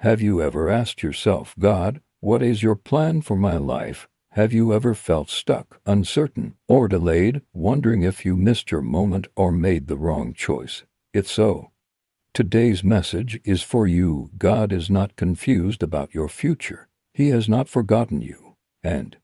Have you ever asked yourself, God, what is your plan for my life? Have you ever felt stuck, uncertain, or delayed, wondering if you missed your moment or made the wrong choice? If so, today's message is for you. God is not confused about your future. He has not forgotten you. And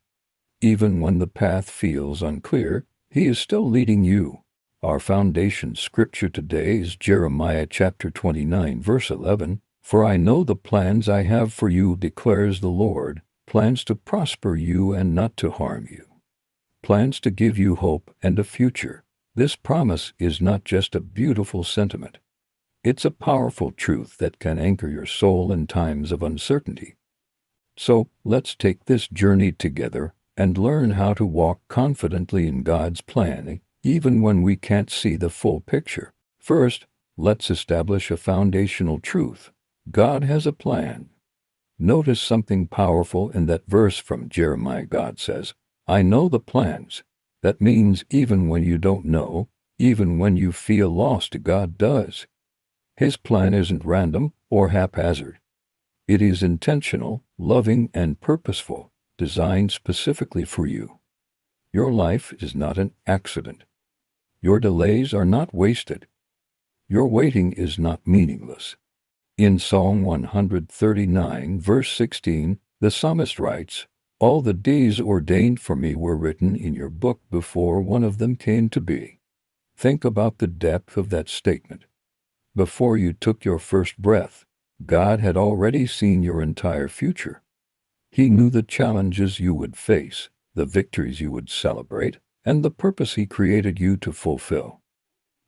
even when the path feels unclear, He is still leading you. Our foundation scripture today is Jeremiah chapter 29, verse 11. For I know the plans I have for you, declares the Lord, plans to prosper you and not to harm you, plans to give you hope and a future. This promise is not just a beautiful sentiment. It's a powerful truth that can anchor your soul in times of uncertainty. So, let's take this journey together and learn how to walk confidently in God's plan, even when we can't see the full picture. First, let's establish a foundational truth. God has a plan. Notice something powerful in that verse from Jeremiah. God says, I know the plans. That means even when you don't know, even when you feel lost, God does. His plan isn't random or haphazard. It is intentional, loving, and purposeful, designed specifically for you. Your life is not an accident. Your delays are not wasted. Your waiting is not meaningless. In Psalm 139, verse 16, the psalmist writes, All the days ordained for me were written in your book before one of them came to be. Think about the depth of that statement. Before you took your first breath, God had already seen your entire future. He knew the challenges you would face, the victories you would celebrate, and the purpose He created you to fulfill.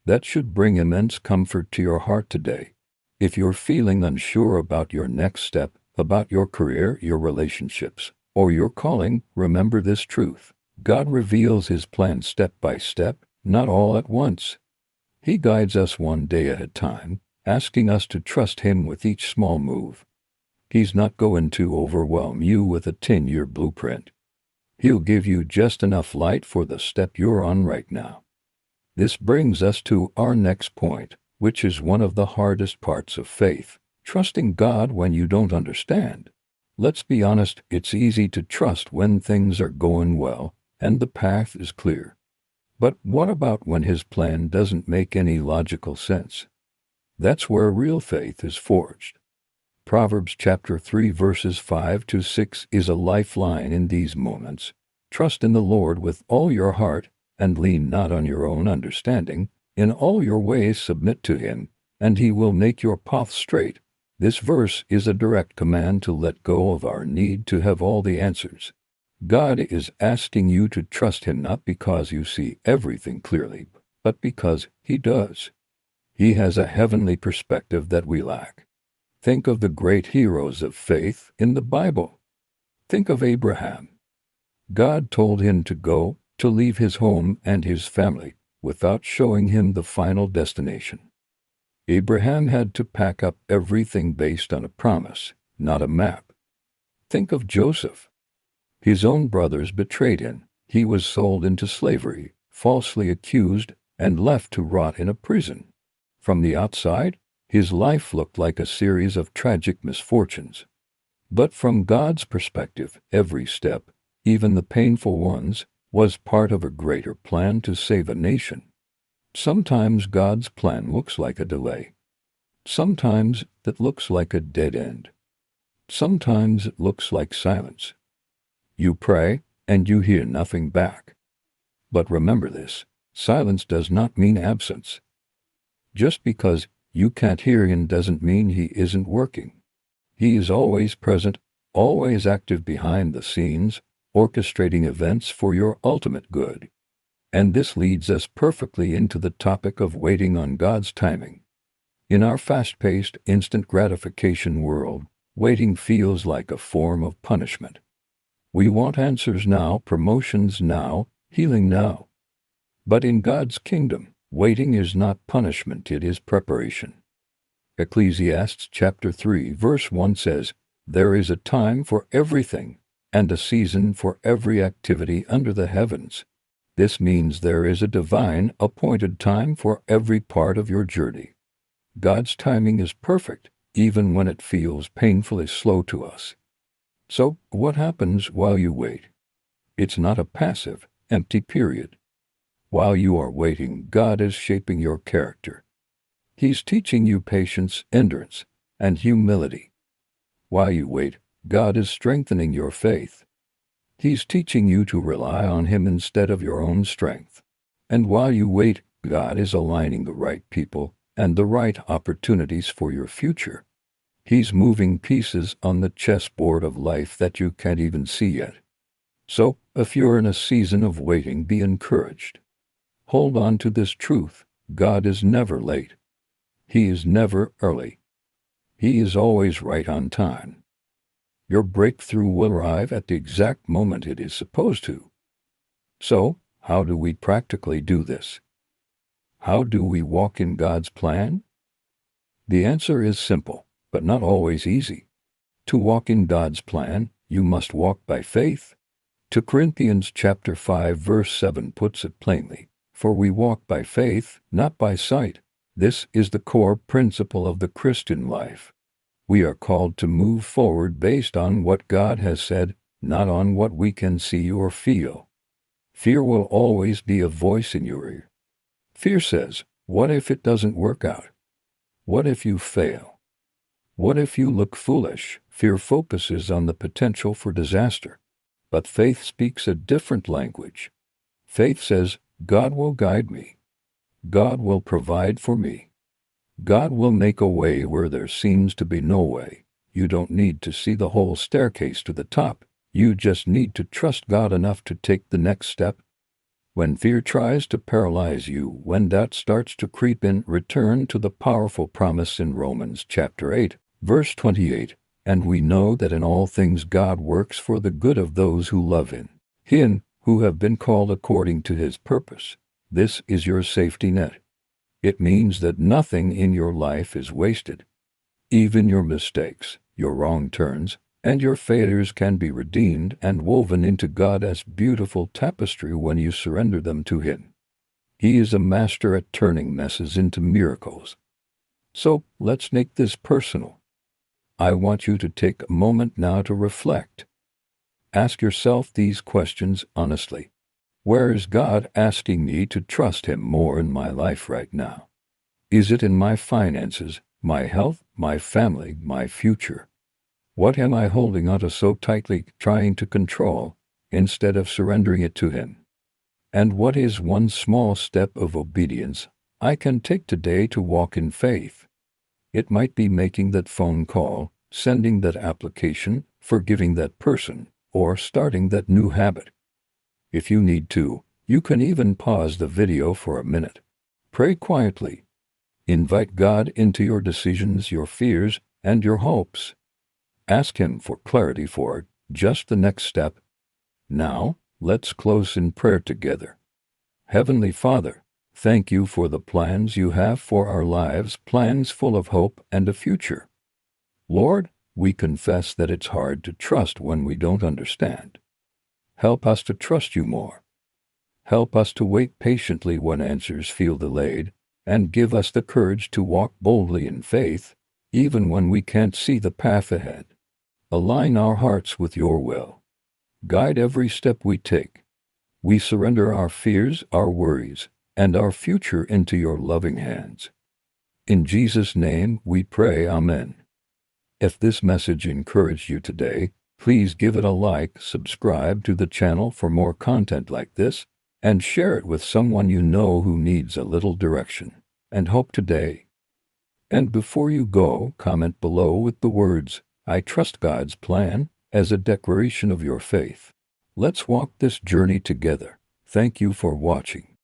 That should bring immense comfort to your heart today. If you're feeling unsure about your next step, about your career, your relationships, or your calling, remember this truth. God reveals His plan step by step, not all at once. He guides us one day at a time, asking us to trust Him with each small move. He's not going to overwhelm you with a 10-year blueprint. He'll give you just enough light for the step you're on right now. This brings us to our next point, which is one of the hardest parts of faith, trusting God when you don't understand. Let's be honest, it's easy to trust when things are going well and the path is clear. But what about when His plan doesn't make any logical sense? That's where real faith is forged. Proverbs chapter 3 verses 5 to 6 is a lifeline in these moments. Trust in the Lord with all your heart, and lean not on your own understanding. In all your ways submit to Him, and He will make your path straight. This verse is a direct command to let go of our need to have all the answers. God is asking you to trust Him not because you see everything clearly, but because He does. He has a heavenly perspective that we lack. Think of the great heroes of faith in the Bible. Think of Abraham. God told him to go, to leave his home and his family, without showing him the final destination. Abraham had to pack up everything based on a promise, not a map. Think of Joseph. His own brothers betrayed him. He was sold into slavery, falsely accused, and left to rot in a prison. From the outside, his life looked like a series of tragic misfortunes. But from God's perspective, every step, even the painful ones, was part of a greater plan to save a nation. Sometimes God's plan looks like a delay. Sometimes it looks like a dead end. Sometimes it looks like silence. You pray, and you hear nothing back. But remember this, silence does not mean absence. Just because you can't hear Him doesn't mean He isn't working. He is always present, always active behind the scenes, orchestrating events for your ultimate good. And this leads us perfectly into the topic of waiting on God's timing. In our fast-paced, instant gratification world, waiting feels like a form of punishment. We want answers now, promotions now, healing now. But in God's kingdom, waiting is not punishment, it is preparation. Ecclesiastes chapter 3 verse 1 says, There is a time for everything, and a season for every activity under the heavens. This means there is a divine, appointed time for every part of your journey. God's timing is perfect, even when it feels painfully slow to us. So, what happens while you wait? It's not a passive, empty period. While you are waiting, God is shaping your character. He's teaching you patience, endurance, and humility. While you wait, God is strengthening your faith. He's teaching you to rely on Him instead of your own strength. And while you wait, God is aligning the right people and the right opportunities for your future. He's moving pieces on the chessboard of life that you can't even see yet. So, if you're in a season of waiting, be encouraged. Hold on to this truth: God is never late. He is never early. He is always right on time. Your breakthrough will arrive at the exact moment it is supposed to. So, how do we practically do this? How do we walk in God's plan? The answer is simple, but not always easy. To walk in God's plan, you must walk by faith. 2 Corinthians chapter 5 verse 7 puts it plainly, "For we walk by faith, not by sight." This is the core principle of the Christian life. We are called to move forward based on what God has said, not on what we can see or feel. Fear will always be a voice in your ear. Fear says, "What if it doesn't work out? What if you fail? What if you look foolish?" Fear focuses on the potential for disaster. But faith speaks a different language. Faith says, "God will guide me. God will provide for me. God will make a way where there seems to be no way." You don't need to see the whole staircase to the top. You just need to trust God enough to take the next step. When fear tries to paralyze you, when doubt starts to creep in, return to the powerful promise in Romans chapter 8, verse 28. "And we know that in all things God works for the good of those who love Him, who have been called according to His purpose." This is your safety net. It means that nothing in your life is wasted. Even your mistakes, your wrong turns, and your failures can be redeemed and woven into God's beautiful tapestry when you surrender them to Him. He is a master at turning messes into miracles. So, let's make this personal. I want you to take a moment now to reflect. Ask yourself these questions honestly. Where is God asking me to trust Him more in my life right now? Is it in my finances, my health, my family, my future? What am I holding onto so tightly, trying to control, instead of surrendering it to Him? And what is one small step of obedience I can take today to walk in faith? It might be making that phone call, sending that application, forgiving that person, or starting that new habit. If you need to, you can even pause the video for a minute. Pray quietly. Invite God into your decisions, your fears, and your hopes. Ask Him for clarity for just the next step. Now, let's close in prayer together. Heavenly Father, thank You for the plans You have for our lives, plans full of hope and a future. Lord, we confess that it's hard to trust when we don't understand. Help us to trust You more. Help us to wait patiently when answers feel delayed, and give us the courage to walk boldly in faith, even when we can't see the path ahead. Align our hearts with Your will. Guide every step we take. We surrender our fears, our worries, and our future into Your loving hands. In Jesus' name we pray, Amen. If this message encouraged you today, please give it a like, subscribe to the channel for more content like this, and share it with someone you know who needs a little direction and hope today. And before you go, comment below with the words, "I trust God's plan," as a declaration of your faith. Let's walk this journey together. Thank you for watching.